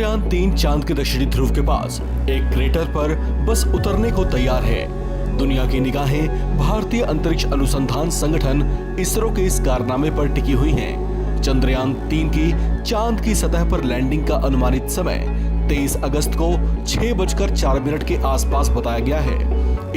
चंद्रयान 3 चांद के दक्षिणी ध्रुव के पास एक क्रेटर पर बस उतरने को तैयार है। दुनिया की निगाहें भारतीय अंतरिक्ष अनुसंधान संगठन इसरो के इस कारनामे पर टिकी हुई हैं। चंद्रयान 3 की चांद की सतह पर लैंडिंग का अनुमानित समय 23 अगस्त को 6:04 के आसपास बताया गया है।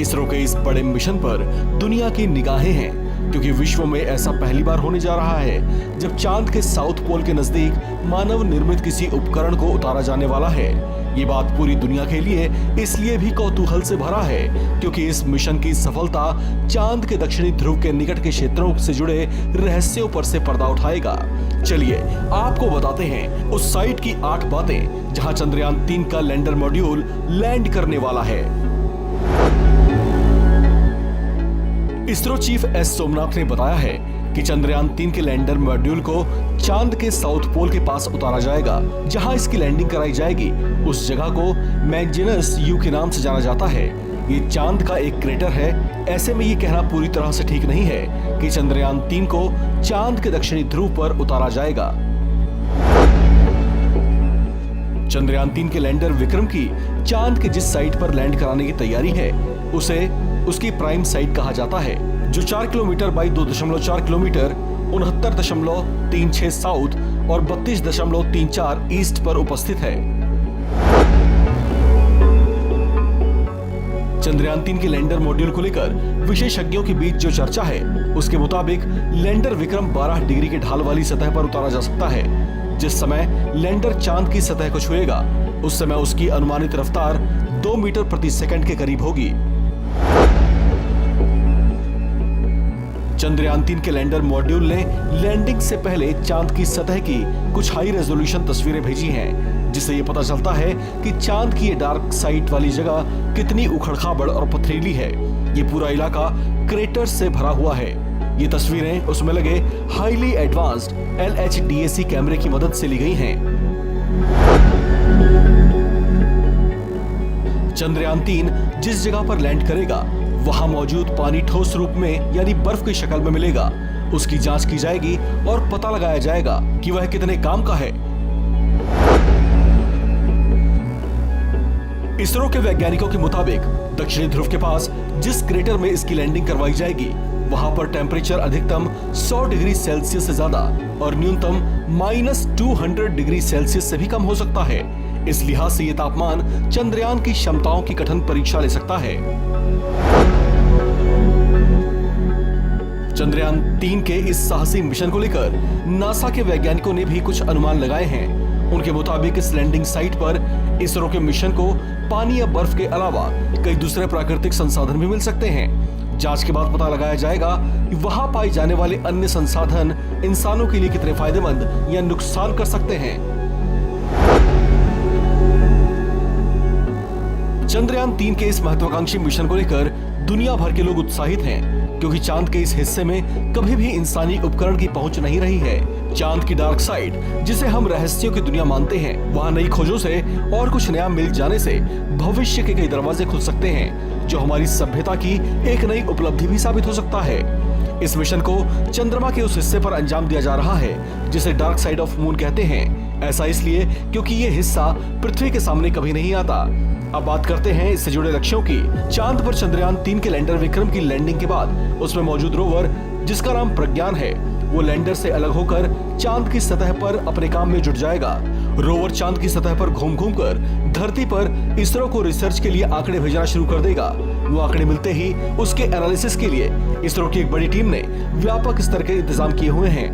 इसरो के इस बड़े मिशन पर दुनिया की निगाहें हैं, क्योंकि विश्व में ऐसा पहली बार होने जा रहा है जब चांद के साउथ पोल के नजदीक मानव निर्मित किसी उपकरण को उतारा जाने वाला है। ये बात पूरी दुनिया के लिए इसलिए भी कौतूहल से भरा है, क्योंकि इस मिशन की सफलता चांद के दक्षिणी ध्रुव के निकट के क्षेत्रों से जुड़े रहस्यों पर से पर्दा उठाएगा। चलिए आपको बताते हैं उस साइट की 8 बातें जहां चंद्रयान 3 का लैंडर मॉड्यूल लैंड करने वाला है। इसरो चीफ एस सोमनाथ ने बताया है कि चंद्रयान 3 के लैंडर मॉड्यूल को चांद के साउथ पोल के पास उतारा जाएगा। जहां इसकी लैंडिंग कराई जाएगी उस जगह को मैगजेनस यू के नाम से जाना जाता है। ये चांद का एक क्रेटर है। ऐसे में ये कहना पूरी तरह से ठीक नहीं है कि चंद्रयान 3 को चांद के दक्षिणी ध्रुव पर उतारा जाएगा। चंद्रयान 3 के लैंडर विक्रम की चांद के जिस साइट पर लैंड कराने की तैयारी है उसे उसकी प्राइम साइट कहा जाता है, जो 4 किलोमीटर बाई 2.4 किलोमीटर 69.36 साउथ और 32.34 ईस्ट पर उपस्थित है। चंद्रयान 3 के लैंडर मॉड्यूल को लेकर विशेषज्ञों के बीच जो चर्चा है उसके मुताबिक लैंडर विक्रम 12 डिग्री के ढाल वाली सतह पर उतारा जा सकता है। जिस समय लैंडर चांद की सतह को छुएगा उस समय उसकी अनुमानित रफ्तार 2 मीटर प्रति सेकंड के करीब होगी। चंद्रयान 3 के लैंडर मॉड्यूल ने लैंडिंग से पहले चांद की सतह की कुछ हाई रेजोल्यूशन तस्वीरें भेजी हैं, जिससे ये पता चलता है कि चांद की ये डार्क साइट वाली जगह कितनी उखड़-खाबड़ और पथरीली है। ये पूरा इलाका क्रेटर से भरा हुआ है। ये तस्वीरें उसमें लगे हाईली एडवांस्ड LHDAC कैमरे की मदद से ली गई हैं। चंद्रयान 3 जिस जगह पर लैंड करेगा वहां मौजूद पानी ठोस रूप में यानी बर्फ की शक्ल में मिलेगा। उसकी जांच की जाएगी और पता लगाया जाएगा कि वह कितने काम का है। इसरो के वैज्ञानिकों के मुताबिक दक्षिणी ध्रुव के पास जिस क्रेटर में इसकी लैंडिंग करवाई जाएगी वहां पर टेम्परेचर अधिकतम 100 डिग्री सेल्सियस से ज्यादा और न्यूनतम -200 डिग्री सेल्सियस से भी कम हो सकता है। इस लिहाज से यह तापमान चंद्रयान की क्षमताओं की कठिन परीक्षा ले सकता है। चंद्रयान 3 के इस साहसी मिशन को लेकर नासा के वैज्ञानिकों ने भी कुछ अनुमान लगाए हैं। उनके मुताबिक इस लैंडिंग साइट पर इसरो के मिशन को पानी या बर्फ के अलावा कई दूसरे प्राकृतिक संसाधन भी मिल सकते हैं। जांच के बाद पता लगाया जाएगा कि वहां पाए जाने वाले अन्य संसाधन इंसानों के लिए कितने फायदेमंद या नुकसान कर सकते हैं। चंद्रयान 3 के इस महत्वाकांक्षी मिशन को लेकर दुनिया भर के लोग उत्साहित हैं, क्योंकि चांद के इस हिस्से में कभी भी इंसानी उपकरण की पहुंच नहीं रही है। चांद की डार्क साइड, जिसे हम रहस्यों की दुनिया मानते हैं, वहां नई खोजों से और कुछ नया मिल जाने से भविष्य के कई दरवाजे खुल सकते हैं, जो हमारी सभ्यता की एक नई उपलब्धि भी साबित हो सकता है। इस मिशन को चंद्रमा के उस हिस्से पर अंजाम दिया जा रहा है जिसे डार्क साइड ऑफ मून कहते हैं। ऐसा इसलिए क्योंकि ये हिस्सा पृथ्वी के सामने कभी नहीं आता। अब बात करते हैं इससे जुड़े लक्ष्यों की। चांद पर चंद्रयान 3 के लैंडर विक्रम की लैंडिंग के बाद उसमें मौजूद रोवर, जिसका नाम प्रज्ञान है, वो लैंडर से अलग होकर चांद की सतह पर अपने काम में जुट जाएगा। रोवर चांद की सतह पर घूम कर धरती पर इसरो को रिसर्च के लिए आंकड़े भेजना शुरू कर देगा। वो आंकड़े मिलते ही उसके एनालिसिस के लिए इसरो की एक बड़ी टीम ने व्यापक स्तर के इंतजाम किए हुए हैं।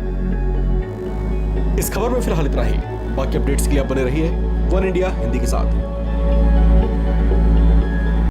इस खबर में फिलहाल इतना ही। बाकी अपडेट्स के लिए आप बने रहिए वन इंडिया हिंदी के साथ।